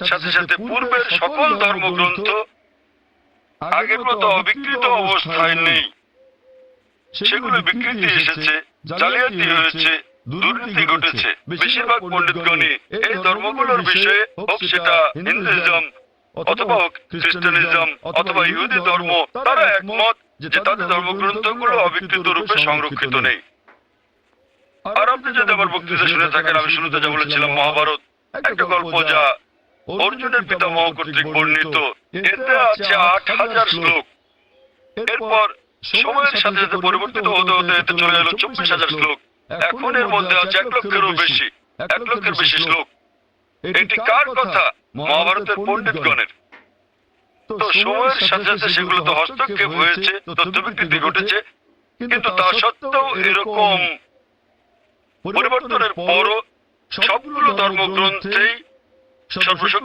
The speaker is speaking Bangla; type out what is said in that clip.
সাথে সাথে পূর্বের সকল ধর্মগ্রন্থ আগের মতো অবিকৃত অবস্থায় নেই। সেগুলো বিকৃতি এসেছে, জালিয়াতি হয়েছে, দুর্নীতি ঘটেছে। বেশিরভাগ পণ্ডিতগণই এই ধর্মগুলোর বিষয়ে, হোক সেটা হিন্দুইজম অথবা হোক খ্রিস্টানিজম অথবা ইহুদি ধর্ম, তারা একমত যে তাদের ধর্মগ্রন্থগুলো অবিকৃত রূপে সংরক্ষিত নেই। আর আপনি যদি আমার বক্তৃতা শুনে থাকেন, আমি শুরুতে যা বলেছিলাম, মহাভারত একটা গল্প যা অর্জুনের পিতামহ কর্তৃক বর্ণিত। এতে আছে ৮,০০০ শ্লোক। এরপর সময়ের সাথে সাথে পরিবর্তিত হতে হতে এতে চলে এলো ২৪,০০০ শ্লোক। এখন এর মধ্যে আছে ১,০০,০০০-এরও বেশি, ১,০০,০০০-এর বেশি শ্লোক। এটি কার কথা? মহাভারতের পণ্ডিতগণের। তো সময়ের সাথে সাথে সেগুলোতে হস্তক্ষেপ হয়েছে, তথ্য বিকৃতি ঘটেছে, কিন্তু তা সত্ত্বেও এরকম পরিবর্তনের পরও সবগুলো ধর্মগ্রন্থেই সর্বশক্তি